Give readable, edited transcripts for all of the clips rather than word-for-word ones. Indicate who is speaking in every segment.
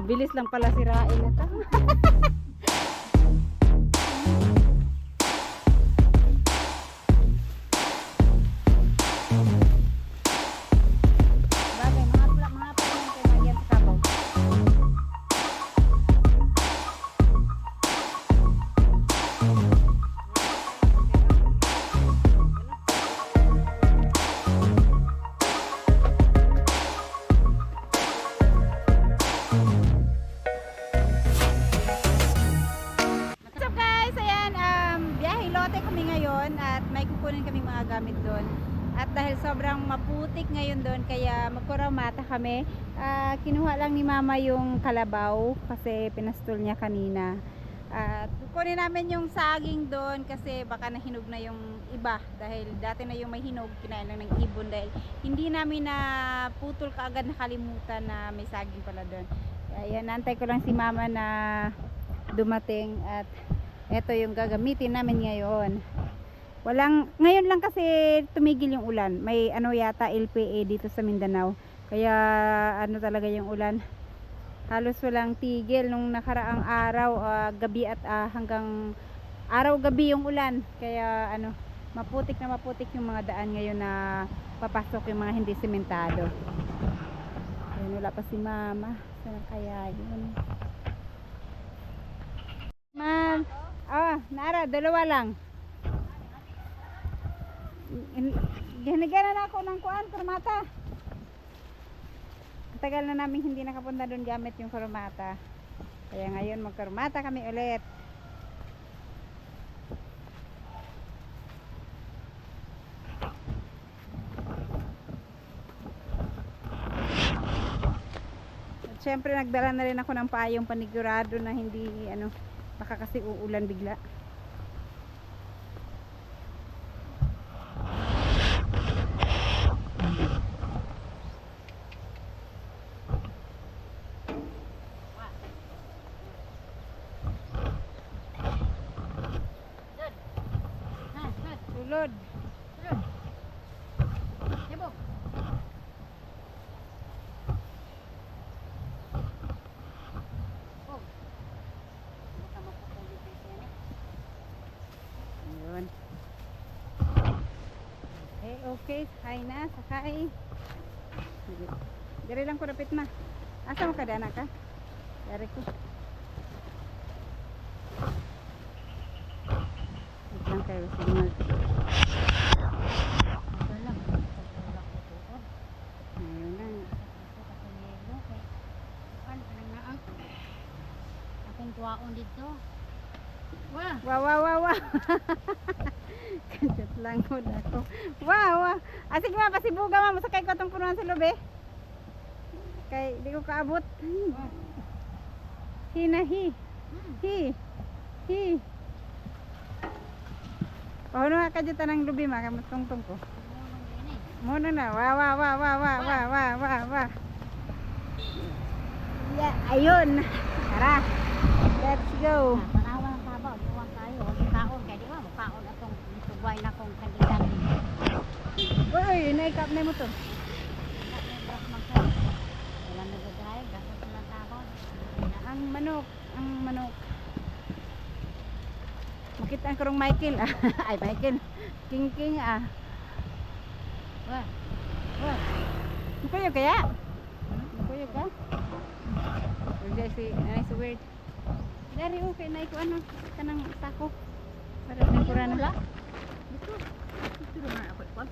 Speaker 1: Mabilis lang pala sirain ito. Bagay, mga pala yung kayo nagyan sa kabaw. What's up guys? Ayan, biyahe lote kami ngayon at may kukunin kaming mga gamit doon. At dahil sobrang maputik ngayon doon, kaya magkuramata kami. Kinuha lang ni mama yung kalabaw kasi pinastol niya kanina. At kukunin namin yung saging doon kasi baka nahinog na yung iba. Dahil dati na yung may hinog, kinain lang ng ibon. Dahil hindi namin na putol kaagad, nakalimutan na may saging pala doon. Ayan, nantay ko lang si mama na dumating at ito yung gagamitin namin ngayon. Ngayon lang kasi tumigil yung ulan. May ano yata LPA dito sa Mindanao. Kaya ano talaga yung ulan. Halos walang tigil nung nakaraang araw, gabi at hanggang araw-gabi yung ulan. Kaya ano, maputik yung mga daan ngayon na papasok yung mga hindi sementado. Ayun, wala pa si mama. Saan kaya yun? Ma'am, Nara, dalawa lang. Ginagalan ako ng kuan, kurmata. Tagal na namin hindi nakapunta doon gamit yung kurmata. Kaya ngayon magkurmata kami ulit. At syempre nagdala na rin ako ng payong panigurado na hindi ano, baka kasi uulan bigla. Sulod. Yabo. Oh. Ayun. Okay, sakay na, sakay. Dari lang ko rapit ma. Asa mo kada anak ka? Dari ko. Wait lang kayo, signal. Ayun lang.
Speaker 2: Akong tuwaon dito.
Speaker 1: Wow, wow, wow, wow. Kansot lang ko ako. Wow, wow. Sige ma, pasibuga ma, masakay ko itong punuan sa lobe. Kay, di ko kaabot. Hinahi. Hi. Pahuno nga ka dyan tanang lubi ma, kamutong-tong ko. Mono na, wow, wow, wow, wow, wow, wow, wow, wow, wow. Yeah, ayun. Tara, let's go.
Speaker 2: Panawang tabaw, diwan tayo. Kaon kay di ba mo kaon atong tubay na kong kandidat.
Speaker 1: Uy, naikap na mo to.
Speaker 2: Wala na gagay, gastos na tabaw.
Speaker 1: Ang manok. Makita ko rong Michael. Ay, Michael. King
Speaker 2: Wah.
Speaker 1: Mukuyo kaya? Mukuyo ka? Hindi si, so weird. Dari okay na iko ano, kanang sako. Para sa kurana.
Speaker 2: Wala. Dito naman ako ikot.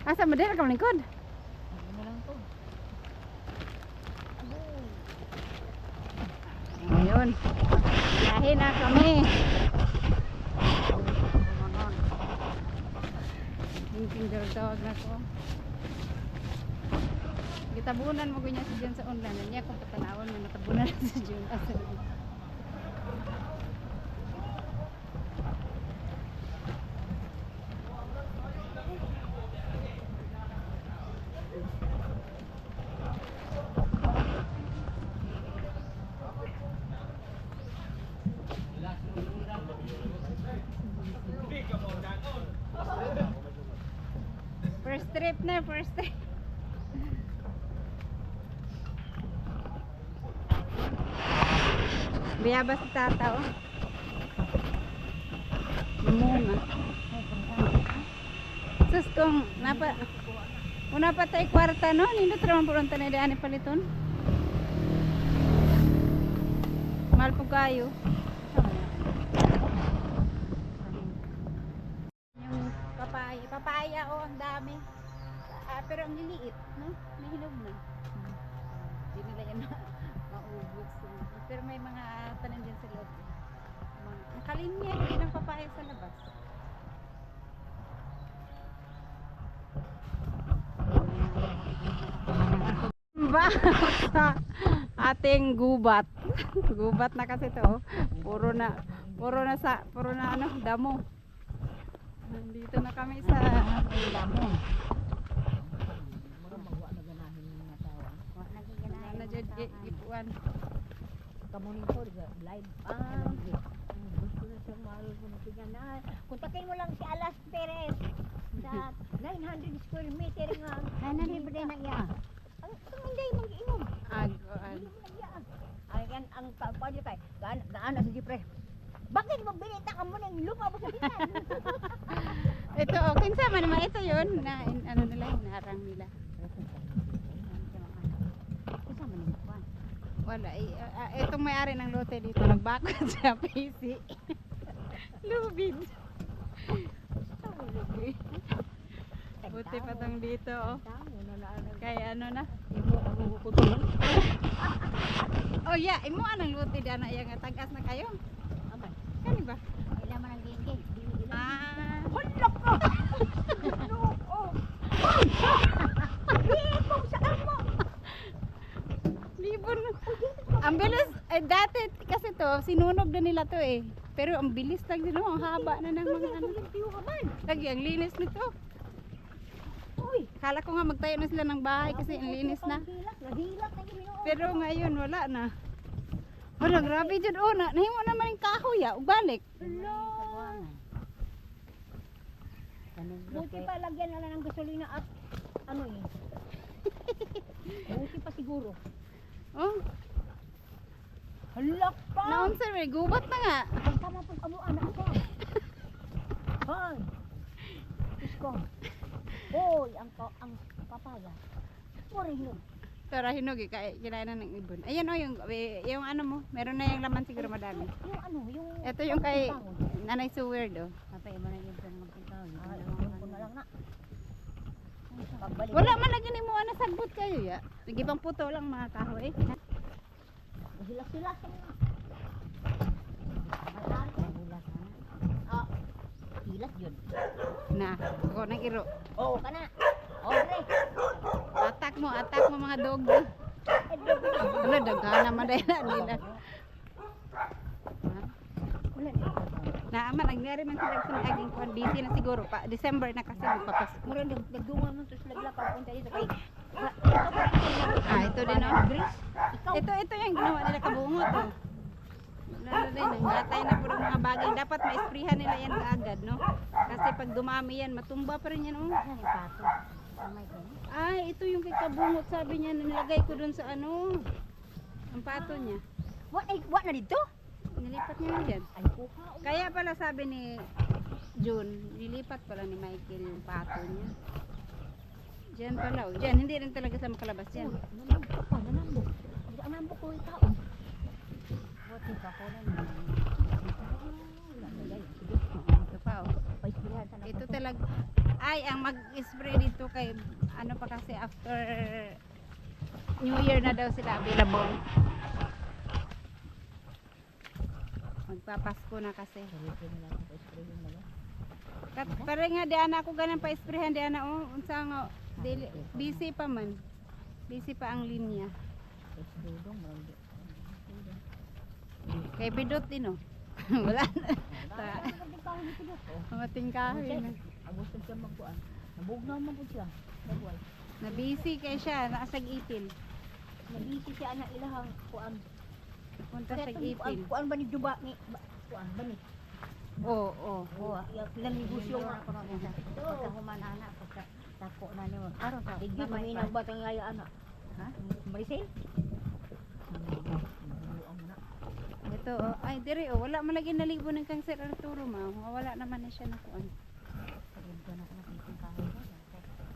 Speaker 1: Asa mo din ka lingkod?
Speaker 2: Ano lang to?
Speaker 1: Ngayon. Biyahe na kami. King tawag na ko. Gitabunan mo ganyan si Jun sa online. Niya kung patanawan mo natabunan na si Jun. trip na, first trip. Biyabas si tata, oh. Mamunga. Sus, kung una pa tayo kwarta, no? Nindot naman po ron tanay daan paliton. Mahal po kayo. Yung papaya, oh, ang dami. Pero ang liliit, no? May hinog na. Hindi nila yan maubos. Pero may mga tanim din sa loob. Nakalinya, hindi ng papaya sa labas. Ba? Sa ating gubat. Gubat na kasi to. Puro na ano, damo. Nandito na kami sa damo. Na jud ipuan.
Speaker 2: Monitor live gusto na siyang mahal ko na tignan. Kontakin mo lang si Alas Perez sa 900 square meter nga. Libre na iya. Ang hindi mag-inom. Ayan ang pwede kay gaan sa Jipre. Bakit mo binita ka mo ng lupa mo sa binan?
Speaker 1: Ito, oh, kinsa man naman ito yun na ano nila, hinarang nila.
Speaker 2: Kinsa man ang kuan?
Speaker 1: Wala, itong may-ari ng lote dito, nagbakod sa PC. Lubid. Buti pa tong dito, oh. Kaya ano na? Oh yeah, imo anang lote di anak yang tagas na kayo?
Speaker 2: Aman.
Speaker 1: Kani ba?
Speaker 2: Ila man ang gengge.
Speaker 1: Ah.
Speaker 2: Hala ka. No. Oh. Ipong saan mo?
Speaker 1: Libon. Ang bilis, dati kasi to, sinunog na nila to eh. Pero ang bilis lang din, ang haba na ng mga ano. Lagi, ang linis nito.
Speaker 2: Uy,
Speaker 1: Kala ko nga magtayo na sila ng bahay kasi ang linis na.
Speaker 2: Nahilak na ginoon.
Speaker 1: Pero ngayon wala na. Wala, grabe dyan. Oh, nahimo naman yung kahoy ya. Balik.
Speaker 2: Buti pa lagyan na lang ng gasolina at ano eh. Buti pa siguro.
Speaker 1: Oh,
Speaker 2: Halak pa!
Speaker 1: naon sir, may gubat na nga.
Speaker 2: Ang tama pong amo anak ko. Hoy! Isko. Hoy! Ang papaya. Puri yun.
Speaker 1: Tara, hinog eh. Kinain na ng ibon. Ayan o, yung ano mo. Meron na yung laman siguro madami.
Speaker 2: Yung ano, yung...
Speaker 1: Ito yung kay Nanay Suwerd oh.
Speaker 2: Kapay mo na yung pagkakawin. Yung ko na lang na. Pagbalik.
Speaker 1: Wala man lagi ni mo na sagbot kayo ya. Sige pang puto lang mga kahoy.
Speaker 2: Hilas-hilas. Matahan ko. Hilas na. Ah. Hilas yun.
Speaker 1: Na, ako nang iro.
Speaker 2: Oo ka na. Ore.
Speaker 1: Atak mo mga doggy. Wala, daghana man dahil na nila.
Speaker 2: Wala.
Speaker 1: Naaman, nagnari man sila sa aging kuwan. Busy na siguro pa. December na kasi magpapasko.
Speaker 2: Mura nagdungan mo to sila papunta dito kay
Speaker 1: Ito din oh.
Speaker 2: Ikaw.
Speaker 1: Ito yung ginawa nila kabungot oh. Lalo din, nangatay na po ng mga bagay. Dapat ma-sprayhan nila yan kaagad, no? Kasi pag dumami yan, matumba pa rin yan, oh.
Speaker 2: Ano yung pato? Kamay ko.
Speaker 1: Ay, ito yung kay kabungot, sabi niya, nilagay ko dun sa ano, ang pato niya.
Speaker 2: What na dito?
Speaker 1: Nilipat niya na dyan.
Speaker 2: Ay, kuha.
Speaker 1: Kaya pala sabi ni June, nilipat pala ni Michael yung pato niya. Diyan pala, oh. Diyan, hindi rin talaga sa makalabas yan.
Speaker 2: Nanambok pa, nanambok. Ang nambok ko yung taon. Buti pa ko na
Speaker 1: Ito pa, oh. Ito talaga, ay, ang mag-spray dito kay, ano pa kasi, after New Year na daw sila available. Magpapasko na kasi. Pare nga di ana ako ganang pa-sprayhan di ana oh, unsa nga busy pa man. Busy pa ang linya. Kay bidot din oh. Wala na. Mating kahoy na.
Speaker 2: Gusto siya magkuan. Nabugnaw man po siya. Nagwal.
Speaker 1: Na busy kay siya, naasag ipil.
Speaker 2: Nabisi siya na ilahang kuan.
Speaker 1: Punta sa ipil.
Speaker 2: Kuan ba ni Duba ni kuan ba ni?
Speaker 1: Oo, oo.
Speaker 2: Oh, yung ilang negosyo nga ako na. Pagka humanana pagka Tako na niyo. Araw sa
Speaker 1: Higit
Speaker 2: higit
Speaker 1: may
Speaker 2: maminaw ba tang yaya ana?
Speaker 1: Ha?
Speaker 2: Maricel?
Speaker 1: Ito, oh. Ay, diri, oh. Wala man lagi nalibo ng kang Sir Arturo, ma. Wala naman na siya na kuan.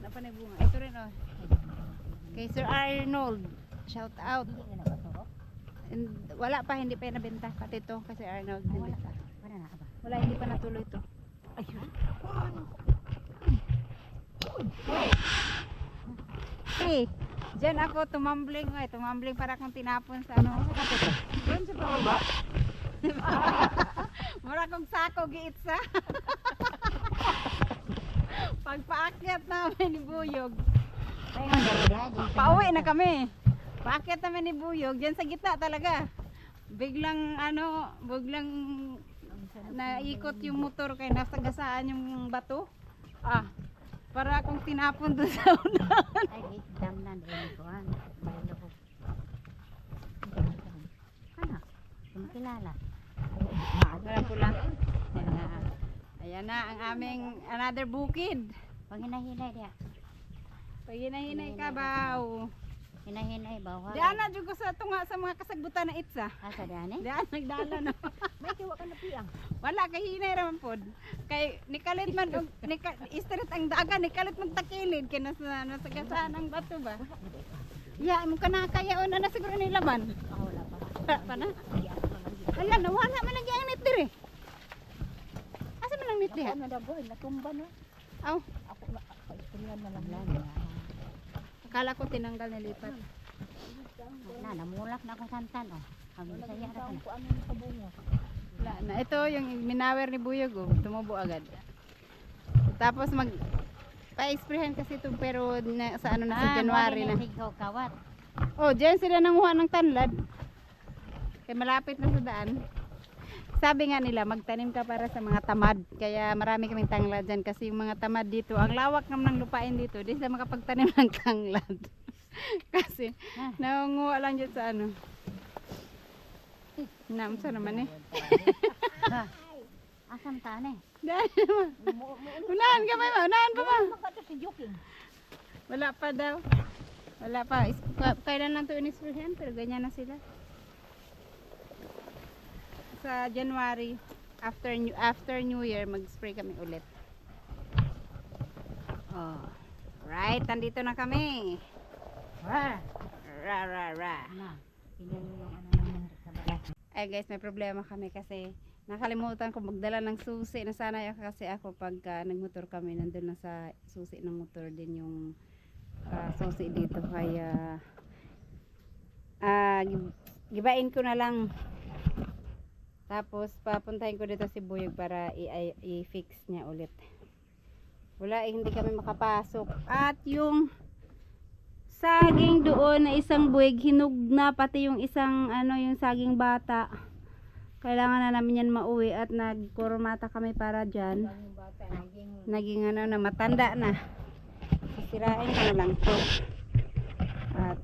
Speaker 1: Napanay bunga. Ito rin, oh. Kay Sir Arnold. Shout out. And, wala pa, hindi pa yung nabenta. Pati ito, kay Sir Arnold. Hindi pa.
Speaker 2: Wala na ba?
Speaker 1: Wala, hindi pa natuloy ito.
Speaker 2: Ayun.
Speaker 1: Hey, dyan ako tumambling. Ay, tumambling para akong tinapon sa ano. Doon sa baba. Mura kong sako, giitsa. Pagpaakyat namin ni Buyog. Pauwi na kami. Paakyat namin ni Buyog. Dyan sa gitna talaga. Biglang ano, biglang naikot yung motor kaya nasagasaan yung bato. Para akong tinapon doon sa unahan.
Speaker 2: Ay, damnan din ko an. Baylo ko. Kana? Kumikilala.
Speaker 1: Wala po lang. Ayan na ang aming another bukid.
Speaker 2: Pag hinahinay dia.
Speaker 1: Pag hinahinay ka baw.
Speaker 2: Hinahinay ba?
Speaker 1: Di ana jud ko sa tunga sa mga kasagbutan na itsa.
Speaker 2: Asa diyan eh?
Speaker 1: Di ana nagdala no.
Speaker 2: May kiwa ka na piyang.
Speaker 1: Wala kay hinay raman pod. Kay nikalit man istret ang dagan nikalit magtakilid kay nasa gasaan ang bato ba. Ya mo kana kaya na na siguro ni laman.
Speaker 2: Wala pa.
Speaker 1: Pa na. Hala nawala man lagi ang net dire. Asa man ang net diha?
Speaker 2: Ako na dagoy, natumba na.
Speaker 1: Aw,
Speaker 2: Ako na, paistungan na lang lang.
Speaker 1: akala ko tinanggal nilipat.
Speaker 2: Na, namulak na akong santan, oh. Kami saya na ka na.
Speaker 1: Wala na. Ito yung minawer ni Buyog, oh. Tumubo agad. Tapos mag pa-sprayhan kasi ito pero sa ano na sa January na.
Speaker 2: Kawat.
Speaker 1: Oh, diyan sila nanguha ng tanlad. Kaya malapit na sa daan. Sabi nga nila magtanim ka para sa mga tamad. Kaya marami kaming tanglad dyan kasi yung mga tamad dito, ang lawak naman ng lupain dito, di sila makapagtanim ng tanglad. Kasi nangunguha lang dyan sa ano. Namsa naman eh.
Speaker 2: Asam tane.
Speaker 1: Unahan ka ba? Unahan pa ba?
Speaker 2: Magkato si Joking.
Speaker 1: Wala pa daw. Wala pa. Kailan lang ito in-sprayhan pero ganyan na sila. Sa January after New Year mag-spray kami ulit. Oh. Right, nandito na kami.
Speaker 2: Ra.
Speaker 1: Ra.
Speaker 2: Na. Tingnan mo yung ano naman sa balas.
Speaker 1: Ay guys, may problema kami kasi nakalimutan ko magdala ng susi. Nasanay ako kasi ako pagka nagmotor kami, nandun na sa susi ng motor din yung susi dito. Kaya gibain ko na lang. Tapos papuntahin ko dito si Buyog para i-fix niya ulit. Wala hindi kami makapasok. At yung saging doon na isang buwig hinog na pati yung isang yung saging bata. Kailangan na namin yan mauwi at nagkurumata kami para dyan. Naging na matanda na. Sisirain ko na lang to. At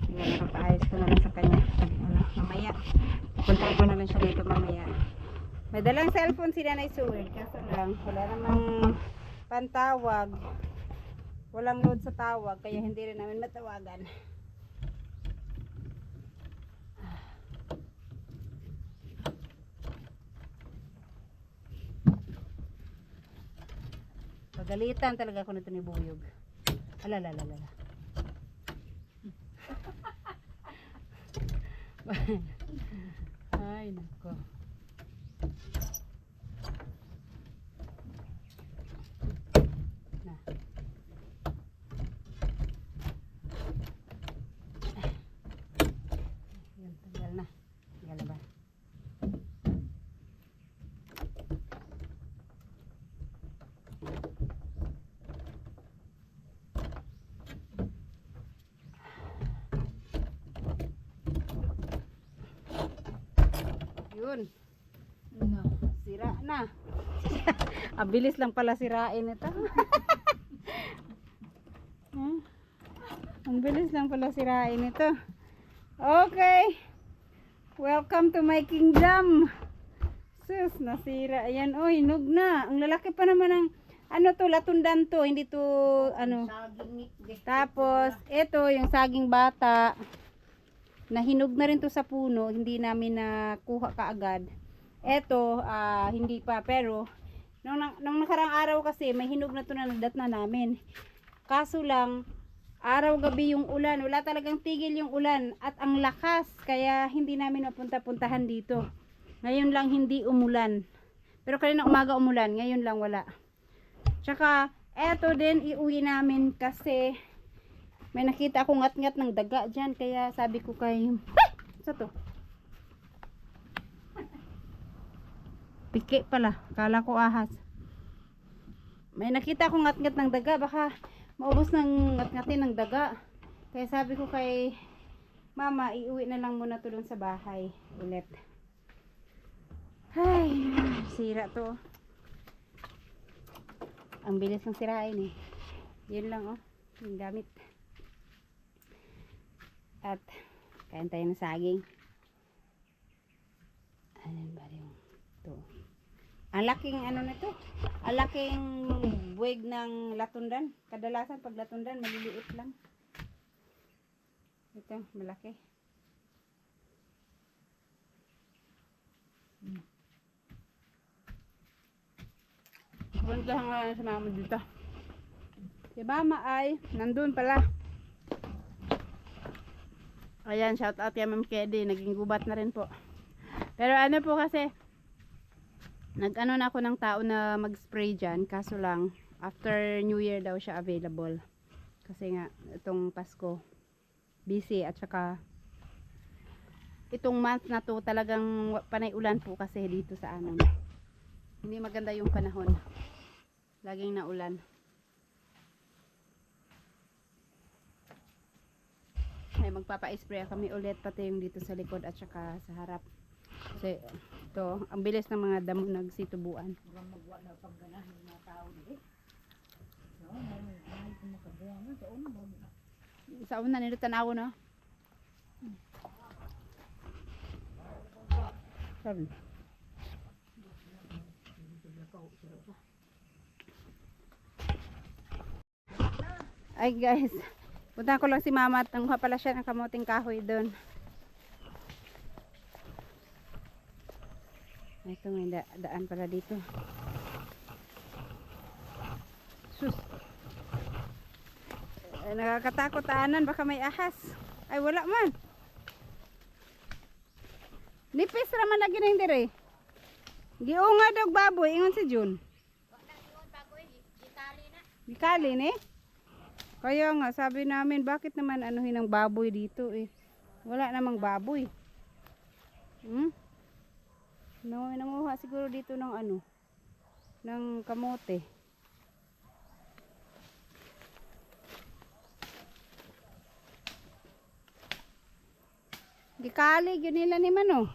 Speaker 1: nakapaayos ko na lang sa kanya. Mamaya. Puntahin ko na lang siya dito mamaya. May dalang cellphone si Nanay Sue. Kaso lang, wala namang pantawag. Walang load sa tawag. Kaya hindi rin namin matawagan. Pagalitan talaga ako nito ni Buyog. Alalalala. Ay, nako. Na. Yan, tanggal na. Tanggal na ba? Yun. No. Sira na. Abilis lang pala sirain ito. Ang bilis lang pala sirain ito. Okay. Welcome to my kingdom. Sus, nasira. Ayan, oh, hinog na. Ang lalaki pa naman ng Ano to, latundan to, hindi to, ano.
Speaker 2: Saging ni.
Speaker 1: Tapos, ito, yung saging bata. Nahinog na rin to sa puno, hindi namin nakuha kaagad. Ito, hindi pa, pero, nung nakarang araw kasi, may hinog na to na nadat na namin. Kaso lang, araw-gabi yung ulan, wala talagang tigil yung ulan, at ang lakas, kaya hindi namin mapunta-puntahan dito. Ngayon lang hindi umulan. Pero kanina umaga umulan, ngayon lang wala. Tsaka, eto din iuwi namin kasi may nakita akong ngat-ngat ng daga dyan. Kaya sabi ko kay... Sa to? Piki pala. Kala ko ahas. May nakita akong ngat-ngat ng daga. Baka maubos ng ngat-ngatin ng daga. Kaya sabi ko kay Mama, iuwi na lang muna to dun sa bahay. Ulit. Ay, sira to. Ang bilis ng sirain eh. Yun lang oh. Yung gamit. At kain tayo ng saging. Ayan ba yung to. Ang laking ano na to. Ang laking buwig ng latundan. Kadalasan pag latundan maliliit lang. Ito malaki. Puntahan nga sa mama dito. Si Mama ay nandun pala. Ayan, shout out kay Ma'am Kedy. Naging gubat na rin po. Pero ano po kasi, nag-ano na ako ng tao na mag-spray dyan. Kaso lang, after New Year daw siya available. Kasi nga, itong Pasko, busy. At saka, itong month na to talagang panay ulan po kasi dito sa amin. Hindi maganda yung panahon. Laging naulan. Ay magpapa-spray kami ulit pati yung dito sa likod at saka sa harap. Kasi ito, ang bilis ng mga damo nagsitubuan.
Speaker 2: Magwa na pagganahan ng mga tao dito.
Speaker 1: Sa una nito tanaw na. Sabi. Ay guys, punta ko lang si Mama at nangha pala siya ng kamuting kahoy doon. Ito may daan pala dito. Sus. Nakakatakot anan, baka may ahas. Ay wala man. Nipis raman lagi na yung dire. Giunga dog baboy, ingon si Jun. Gikali ni? Kaya nga, sabi namin, bakit naman anuhin ng baboy dito eh. Wala namang baboy. Nanguha siguro dito ng ano, ng kamote. Gikali, yun nila ni Mano.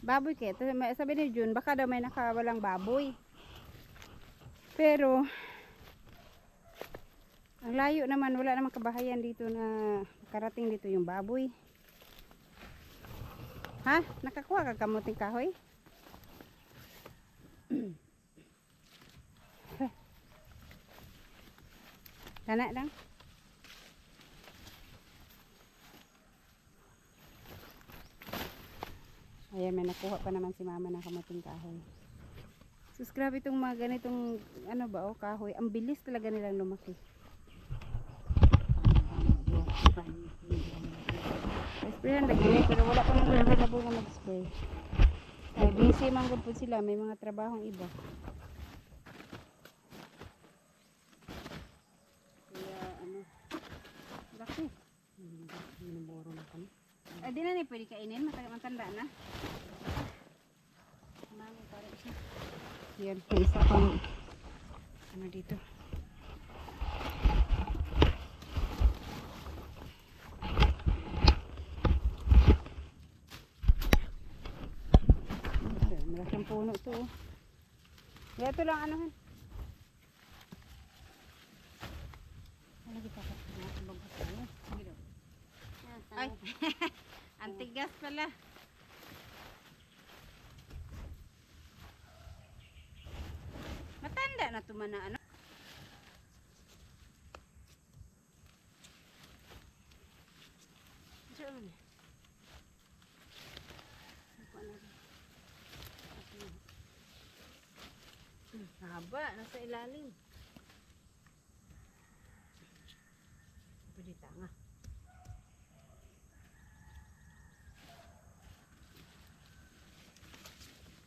Speaker 1: Baboy kaya. Sabi ni Jun, baka daw may nakawalang baboy. Pero, ang layo naman, wala namang kabahayan dito na karating dito yung baboy. Ha? Nakakuha ka kamuting kahoy? Kana lang. Ayan, may nakuha pa naman si Mama ng kamuting kahoy. Sus, grabe itong mga ganitong, ano ba, kahoy. Ang bilis talaga nilang lumaki. Sprayan lagi, pero wala pa nang available na mag-spray. Ay, busy man po sila. May mga trabahong iba. Kaya, ano, laki. Binuboro na kami. Ay, di na ni pwede kainin. Matanda na. Mami, parang siya. Yan, may isa pang ano dito. Malaking puno to. Kaya ito lang anuhan. Ano kita ka? Ay, antig Matigas pala. Matanda na tumana ano. Diyan. Haba, nasa ilalim. Pwede tanga.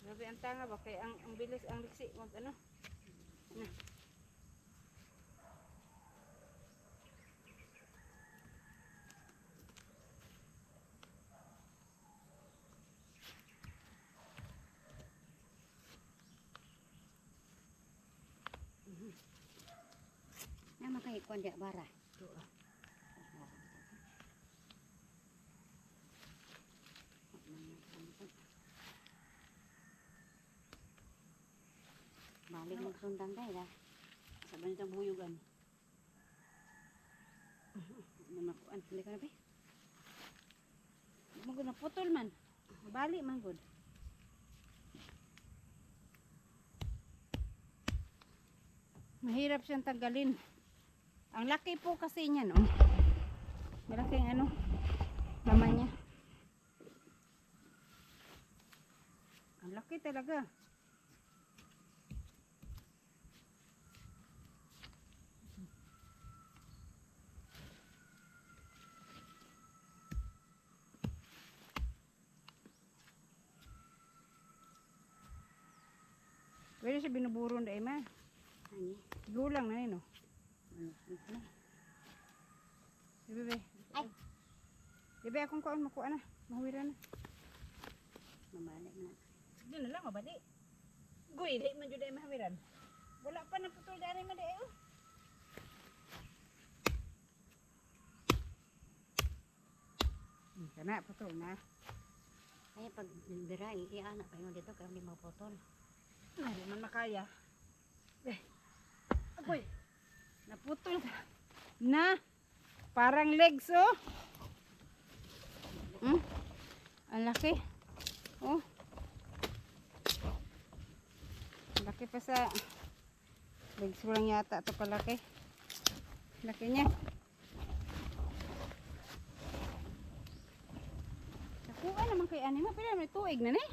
Speaker 1: Grabe ang tanga ba? Kaya ang bilis, ang liksi. Mag ano? Na.
Speaker 2: Nama kay kon dia bara. Balik magsundang kay dah.
Speaker 1: Sabi nitang buyugan. Namakuan. Hindi ka na ba? Magod na putol man. Bali man good. Mahirap siyang tanggalin. Ang laki po kasi niya, no? Malaking ano, laman niya. Ang laki talaga. Pwede siya binuburon dahil ma.
Speaker 2: Ani.
Speaker 1: Gulang na yun, no? Bebe.
Speaker 2: Ay.
Speaker 1: Bebe, akong kuan, makuha na. Mahawira na.
Speaker 2: Mabalik na.
Speaker 1: Sige na lang, mabadi. Guy, di man jud ay mahawiran. Wala pa na putol dari man dai, oh. Kana putol na.
Speaker 2: Ay pag bira anak pa yun dito kaya hindi maputol.
Speaker 1: Hindi man makaya. Agoy. Naputol na. Parang legs, oh. Ang laki. Oh. Ang laki pa sa legs ko lang yata ito palaki. Laki niya. Nakuha naman kay anima. Pero may tuig na ni.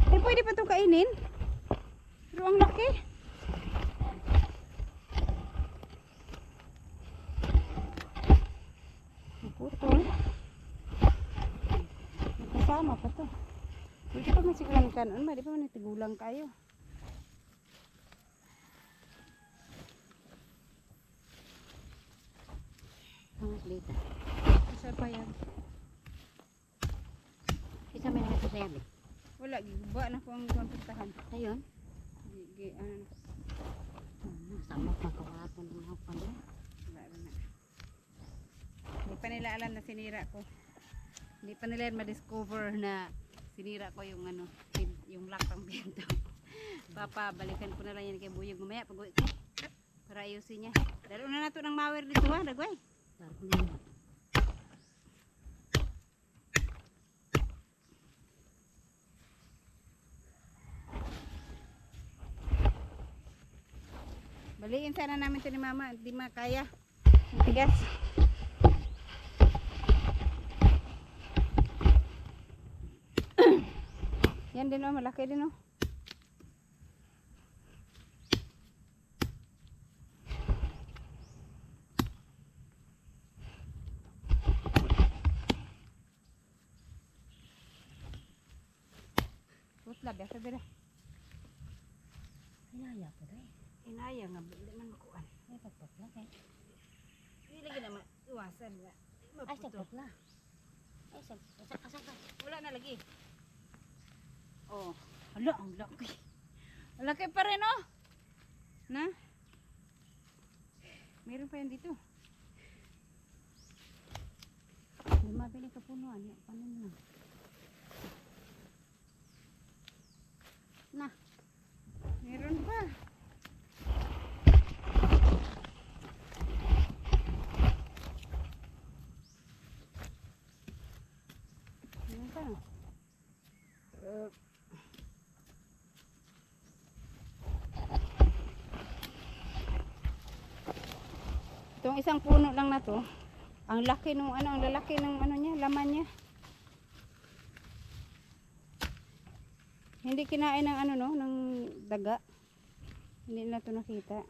Speaker 1: Eh, pwede pa itong kainin. Pero ang laki. Putol. Kasama pa to. Pwede pa masigulang kanon. Di pa man natigulang kayo.
Speaker 2: Ang lita.
Speaker 1: Isa pa yan.
Speaker 2: Isa may nakita sa yabi.
Speaker 1: Wala. Giba na ko ang kontaktahan.
Speaker 2: Ayun.
Speaker 1: Ano.
Speaker 2: Sama pa kahapon ng mga pala.
Speaker 1: Wala na. Hindi pa nila alam na sinira ko. Hindi pa nila ma-discover na sinira ko yung ano, yung lock ng pinto. Papabalikan ko na lang yan kay Buyog mamaya pag uwi ko. Para ayusin niya. Dalo na nato ng mower dito ha, dagway. Baliin sana namin ito ni mama, hindi makaya. Matigas. Yan din, oh, malaki din, oh. Putla, biasa bila.
Speaker 2: Inaya po rin.
Speaker 1: Inaya nga, hindi man makuan.
Speaker 2: Ay pagpapla kay.
Speaker 1: Hindi lagi naman iwasan nga.
Speaker 2: Ay sagpapla. Ay saka.
Speaker 1: Wala na lagi. Oh, hala, ang laki. Ang laki pa rin, oh. Na? Meron pa yan dito.
Speaker 2: May mabili ka punuan. Paano na? Na.
Speaker 1: Meron pa. Itong isang puno lang na to, ang laki nung ano, ang lalaki ng ano niya, laman niya. Hindi kinain ng ano no, ng daga. Hindi na to nakita.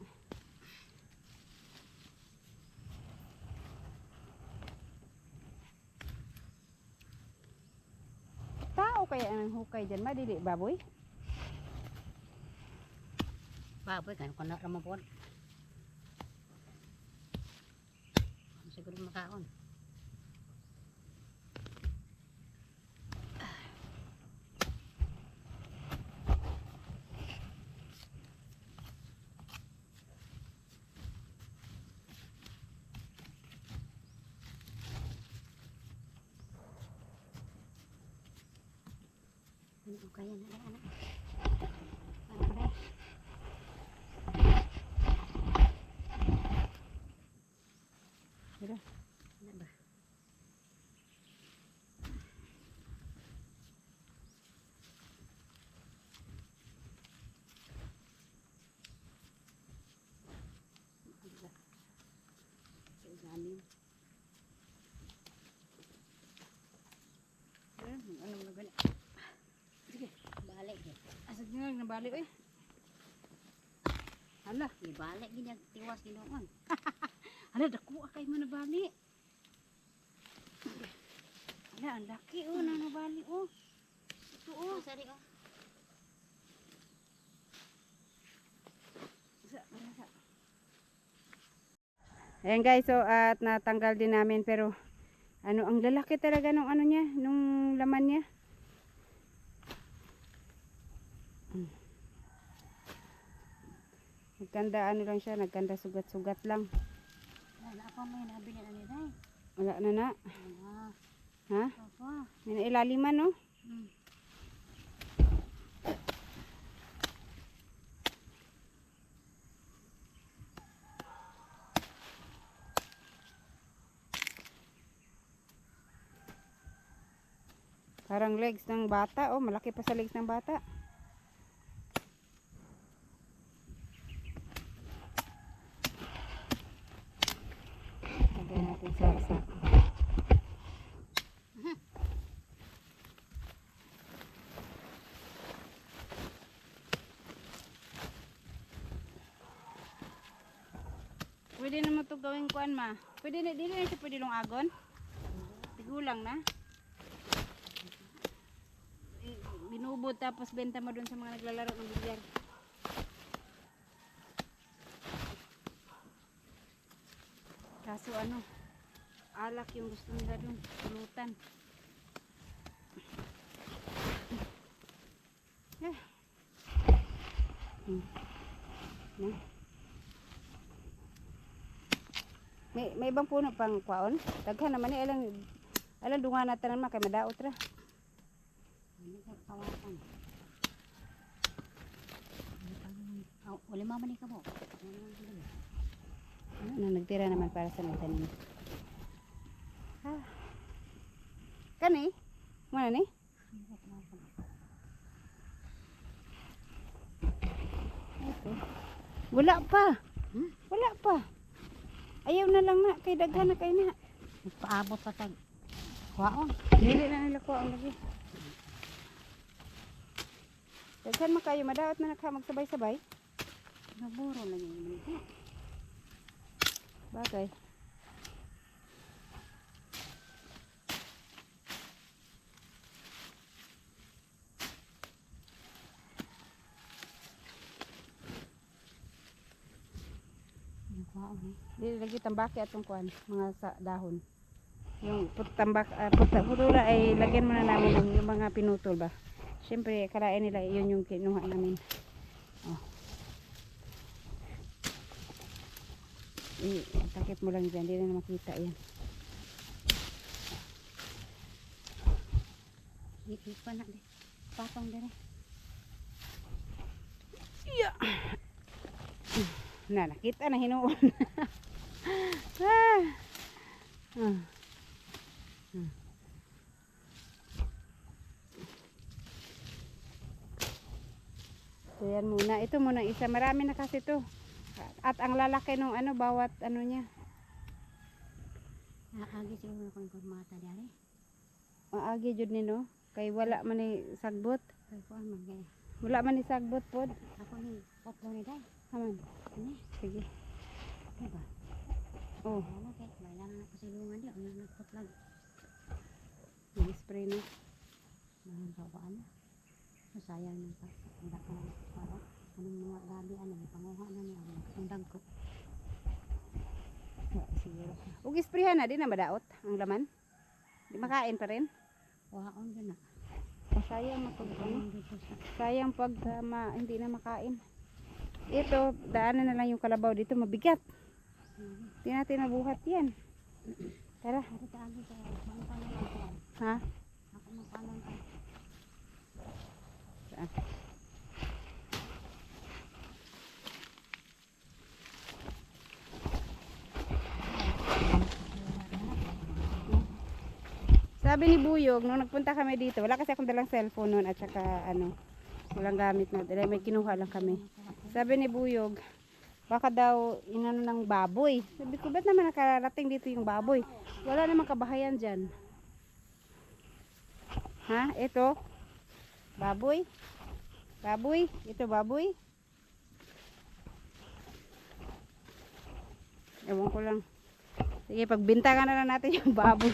Speaker 1: Tao kaya ang hukay dyan, madili baboy?
Speaker 2: Baboy kan kono ra mo pod. Siguro makaon. Ano kaya na anak? Ano ba?
Speaker 1: Mira.
Speaker 2: Ano ba? Ilalim.
Speaker 1: Ano na gani?
Speaker 2: Sige, balik gid.
Speaker 1: Asad nga nabali oy. Hala,
Speaker 2: Ibalik gid ang tiwas ginoon.
Speaker 1: hala dako kay mo nabali. Hala, ang laki oh na nabali oh. Ito oh.
Speaker 2: Sari oh.
Speaker 1: Ayan guys, so at natanggal din namin pero ano, ang lalaki talaga nung ano niya, nung laman niya. Nagkanda ano lang siya, nagkanda sugat-sugat lang.
Speaker 2: Wala pa may nabili na nila.
Speaker 1: Wala na na.
Speaker 2: Ah,
Speaker 1: Ha?
Speaker 2: apa?
Speaker 1: May nailaliman no? Parang legs ng bata. Oh, malaki pa sa legs ng bata. Lagyan natin sa sack. Pwede naman ito gawing kuan ma. Pwede na, dili na siya pwede lungagon. Tigulang na. Binubod tapos benta mo dun sa mga naglalaro ng bilyar. Kaso ano, alak yung gusto nila dun, pulutan. May ibang puno pang kwaon. Daghan naman ni alang dunga na tanan ma kay madaot ra.
Speaker 2: Ano ka kawasan? Oh, wala mama ni ka mo.
Speaker 1: Ano nagtira naman para sa nagtanim. Ah. Kani? Mana ni? Ito. Wala pa. Wala pa. Ayaw na lang na kay daghan na kay na.
Speaker 2: Paabot pa tag. Kwaon.
Speaker 1: Dili na nila kuha ang lagi. Daghan man kayo madaot na naka magsabay-sabay.
Speaker 2: Naburo lang yung manito.
Speaker 1: Bagay.
Speaker 2: Kwaon eh.
Speaker 1: Dili lagi tambaki atong kuan mga sa dahon. Yung putula ay lagyan muna namin ng yung mga pinutol ba. Siyempre kalain nila yun yung kinuha namin. Oh. Takip mo lang dyan, hindi na makita yan.
Speaker 2: Ipa na di. Patong din eh.
Speaker 1: Yeah. Na nakita na hinuon. Ah. Ah. So yan muna. Ito muna isa. Marami na kasi to. At ang lalaki nung ano, bawat ano niya.
Speaker 2: Agi siguro kung kurmata dali.
Speaker 1: Maagi jud ni no. Kay wala man ni sagbot.
Speaker 2: Kay kuan man kay.
Speaker 1: Wala man ni sagbot pod.
Speaker 2: Ako ni potlo ni day.
Speaker 1: Haman.
Speaker 2: Ini,
Speaker 1: Sige.
Speaker 2: diba?
Speaker 1: Oh,
Speaker 2: Ano kay kailangan ako silungan di unya nagpotlag.
Speaker 1: spray na.
Speaker 2: Mahal pa ba ano? Sayang nang pa. Hindi ko para anong mga gabi ano panguha na niya ang sundag ko.
Speaker 1: Siguro. Ug isprehan na din na madaot ang laman. Di makain pa rin.
Speaker 2: Waon gyud na.
Speaker 1: Sayang mapag ano.
Speaker 2: Ano dito sa
Speaker 1: Sayang pag hindi na makain. Ito, daanan na lang yung kalabaw dito, mabigat. Hindi natin mabuhat yan. Tara.
Speaker 2: Ari ta agi sa mangkanon ako.
Speaker 1: Ha?
Speaker 2: Ako mangkanon ka.
Speaker 1: Saan? Sabi ni Buyog, nung nagpunta kami dito, wala kasi akong dalang cellphone noon at saka ano, walang gamit na. Dahil may kinuha lang kami. Sabi ni Buyog, baka daw inano ng baboy. Sabi ko, ba't naman nakarating dito yung baboy? Wala namang kabahayan dyan. Ha? Ito? Baboy? Baboy? Ito baboy? Ewan ko lang. Sige, pagbintangan na lang natin yung baboy.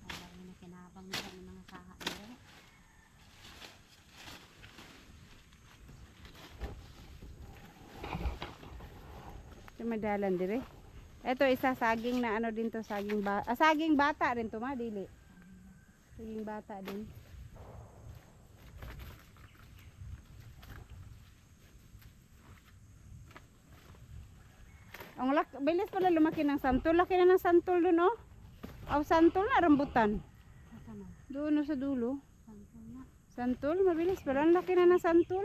Speaker 2: Wala na kinabang na ng mga saha dito.
Speaker 1: Ito madalan dire. Ito isa saging na ano din to, saging saging bata rin to, madili. Saging bata din. Ang bilis pala lumaki ng santol. Laki na ng santol dun, oh. Aw, santol na rambutan.
Speaker 2: Asa man?
Speaker 1: Doon, oh, sa dulo.
Speaker 2: Santol na.
Speaker 1: Santol, mabilis pala. Ang laki na ng santol.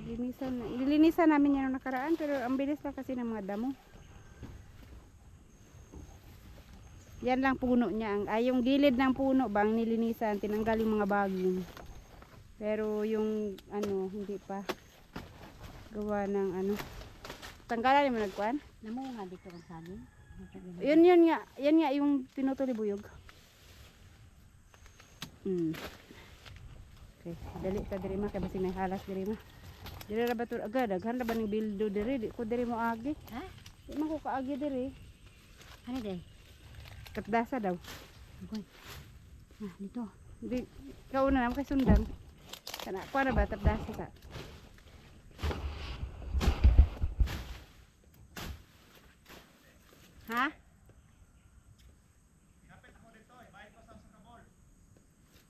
Speaker 2: Linisan na.
Speaker 1: Nilinisan namin yan nung nakaraan, pero ang bilis lang kasi ng mga damo. Yan lang puno niya. Yung gilid ng puno bang nilinisan, tinanggal yung mga baging. Pero yung ano, hindi pa gawa ng ano. Tanggalan mo nagkuhan?
Speaker 2: Namunga dito ang saging.
Speaker 1: Yun nga yung pinuto ni Buyog. Okay, dali ta diri ma kay basig may halas diri ma. Diri ra ba to agad daghan ra ba ning bildo diri di ko diri mo agi.
Speaker 2: Ha?
Speaker 1: Di man ko kaagi diri.
Speaker 2: Ano day?
Speaker 1: Tapdasa daw.
Speaker 2: Agoy. Ah, dito.
Speaker 1: Di kauna na kay sundan. Kana ko na ba tapdasa ta. Ha?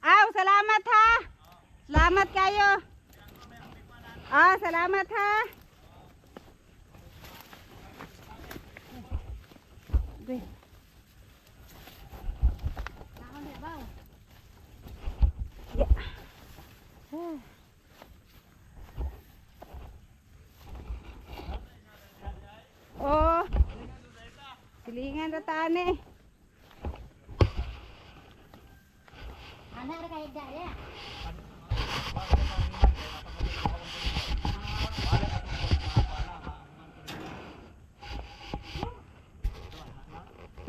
Speaker 1: Aw, salamat ha. Salamat kayo. Salamat ha. Okay.
Speaker 2: Ako ni ba?
Speaker 1: Yeah. Oh. Silingan ra tani.
Speaker 2: Ana ra kay daya.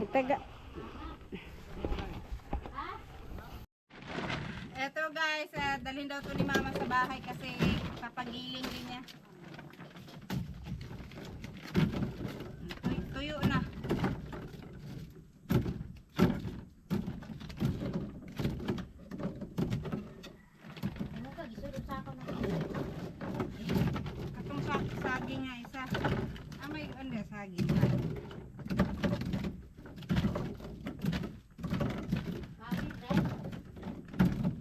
Speaker 1: Taga. Eto guys, dalhin daw to ni mama sa bahay kasi papagiling din niya. Tuyo na.
Speaker 2: Ano ka gisulod sa ako na.
Speaker 1: Katong saging nga isa. May ano saging.
Speaker 2: Bakit day?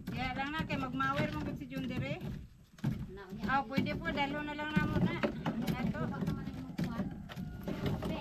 Speaker 1: Kaya lang na kay magmawer mo gud si Jun dire.
Speaker 2: Na
Speaker 1: Pwede po dalo na lang namo na. Ato.
Speaker 2: bak naman ang mukuan. Be.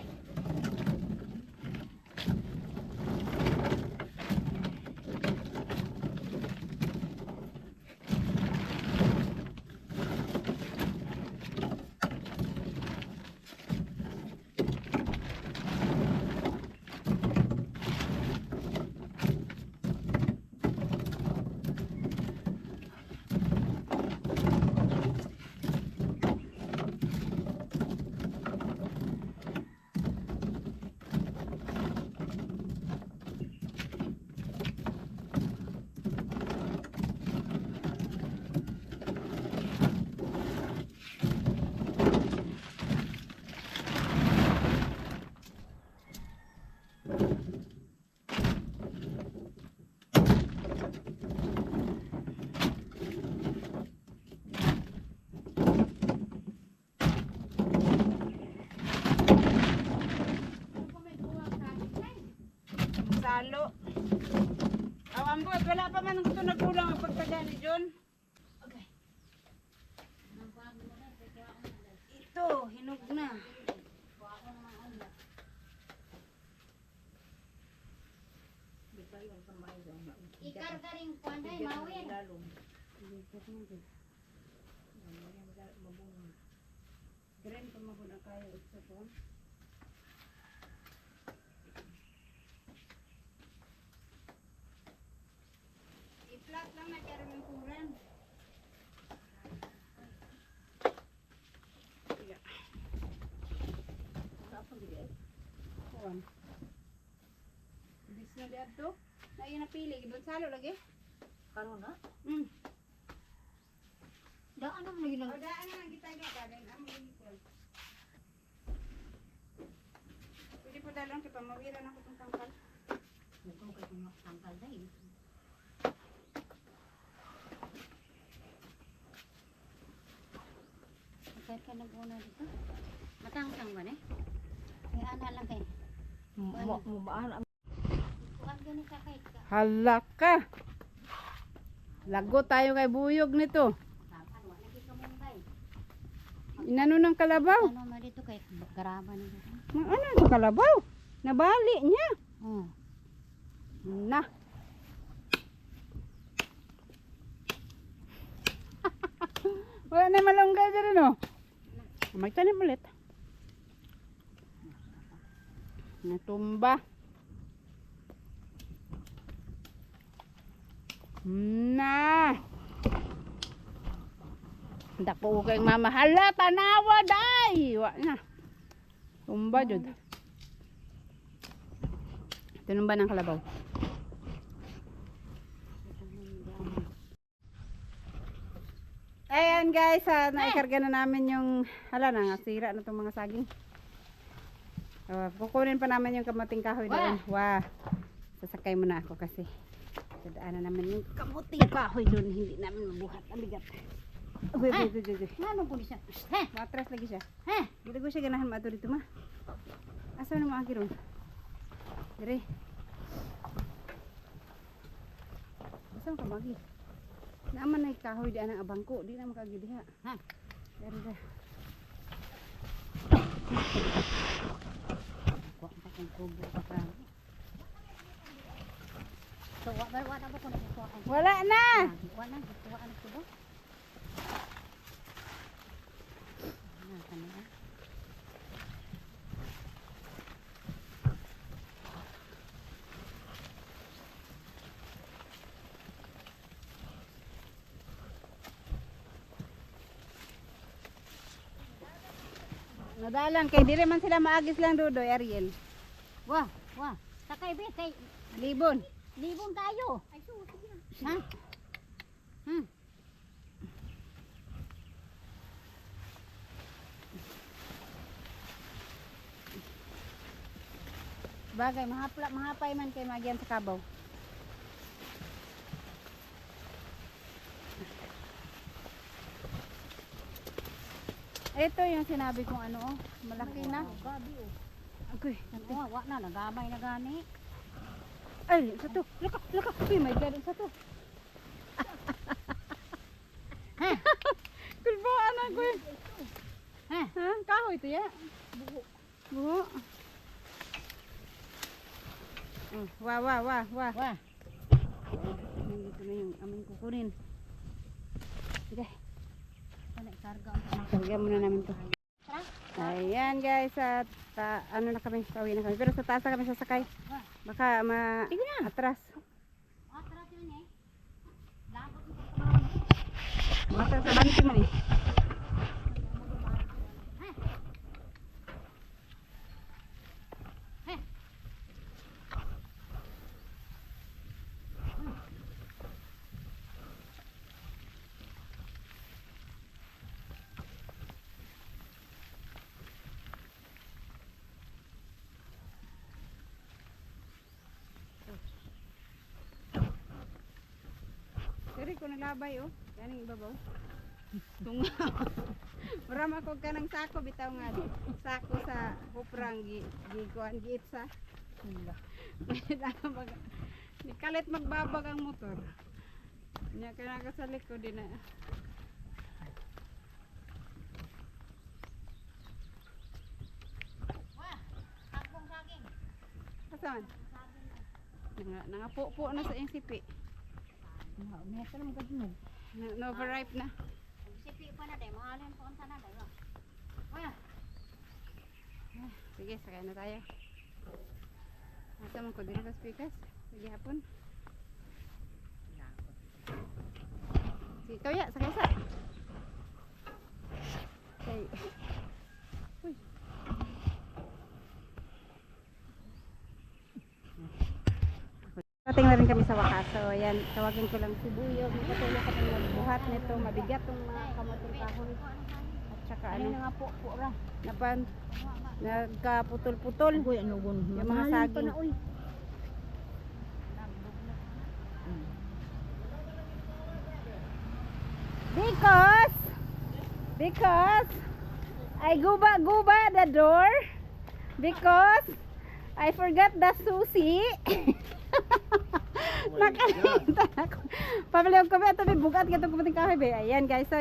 Speaker 1: man ang ito nagkulang ang pagtaga ni John. Ito, hinog na.
Speaker 2: Ikarga rin kuanday, mawin.
Speaker 1: Keren pa maguna kayo ito po. I-flat lang na kaya rin kuran. Kuan. Bis na diad to. Na iya napili, ibon salo lagi.
Speaker 2: Karon na?
Speaker 1: Mm.
Speaker 2: Daan naman lagi lang.
Speaker 1: O daan na lang kita gagawin. Amo gipon. Pwede po dalawang kaya pamawira na ko itong tangkal.
Speaker 2: Mukhang kayo kung tangkal na eh. Magkaya ka nag-una dito? Matangkang ba na eh? May ana lang kayo. Mubaan. Kuhan gani ka kahit ka.
Speaker 1: Hala ka! Lago tayo kay buyog nito.
Speaker 2: Kapan, wala di ka mungkay.
Speaker 1: Inano ng kalabaw?
Speaker 2: Ano ma dito kay garaban nito?
Speaker 1: Ano ito kalabaw? Nabali niya.
Speaker 2: Oh.
Speaker 1: Na. Wala na malunggay dyan no? Magtanim ulit. Natumba. Na. Dako kay mamahala tanawa day. Wa na. Tumba jud. Tinumba ng kalabaw. Ayan guys, naikarga na namin yung hala na, sira na itong mga saging. Kukunin pa namin yung kamating kahoy doon. Wah, sasakay muna ako kasi dadaanan namin yung kamuting kahoy doon. Hindi namin mabuhat. Ang bigat. Uy.
Speaker 2: Ano po siya?
Speaker 1: Matras lagi siya.
Speaker 2: Ha?
Speaker 1: Gila ko siya ganahan maato dito ma. Asa na maagi ron? Dire. Asa ka maagi? Naaman na kahoy di anang abangko. Di na makagi diha.
Speaker 2: Ha?
Speaker 1: Dari dah.
Speaker 2: Kuha pa kong kubo pa ka. So, wala na ba ko nakukuha ko?
Speaker 1: Wala na.
Speaker 2: Wala na, kuha ka ng kubo. Ano, kanina?
Speaker 1: Nadalan kay dire man sila maagis lang Dodoy Ariel.
Speaker 2: Wah, wah. Sakay be, kay
Speaker 1: Libon.
Speaker 2: libon tayo. Ay, sige na. Ha? Hmm.
Speaker 1: Bagay mahapay man kay magian sa kabaw. Ito yung sinabi kong ano oh, malaki na.
Speaker 2: Gabi oh.
Speaker 1: Agoy,
Speaker 2: Wa, wa na, nagamay na gani.
Speaker 1: ay, sa to. Laka. Uy, may God, sa to.
Speaker 2: Ha?
Speaker 1: Kulbaan ako eh.
Speaker 2: Ha?
Speaker 1: Ha? Kahoy to ya. Buho. Wah.
Speaker 2: Wah.
Speaker 1: Nandito na yung aming kukunin. Sige,
Speaker 2: Ano ikarga ang
Speaker 1: karga muna namin to.
Speaker 2: Tara.
Speaker 1: Ayan guys, at ano na kami, pauwi na kami. Pero sa taas na kami sasakay. Baka
Speaker 2: Sige na.
Speaker 1: atras.
Speaker 2: Atras yun eh. Labot mo
Speaker 1: Atras sa banti man eh. Diri ko nalabay oh. Kaning ibabaw. Tunga. Marama ko kanang sako bitaw nga. Sako sa huprang gikuan giitsa. Ni kalit magbabag ang motor. Nya kaya ka sa likod din na.
Speaker 2: Wah, hakbong saging.
Speaker 1: Kasan? Nangapo-po na sa iyang sipi.
Speaker 2: May ka naman katunog.
Speaker 1: Na-overripe na.
Speaker 2: Sipi pa na day, mahalin pa unta na day. Wah,
Speaker 1: Sige, sakay na tayo. Asa man ko din sa speakers. Sige hapon. Sige, ikaw ya, sakay sa. Okay. Uy. Pating na rin kami sa wakas. So, ayan, tawagin ko lang si Buyog. Nakatulong kami magbuhat nito. Mabigat tong mga kamotong kahoy. At saka
Speaker 2: ano
Speaker 1: ano,
Speaker 2: na nga po ra.
Speaker 1: napan, nagkaputol-putol.
Speaker 2: Uy, ano gon?
Speaker 1: Yung mga saging.
Speaker 2: Pa na, uy.
Speaker 1: Because I guba the door because I forgot the susi. Nakalimutan ako. Pabaliw ko ba ito may bugat ka ito kahoy be. Ayan guys. So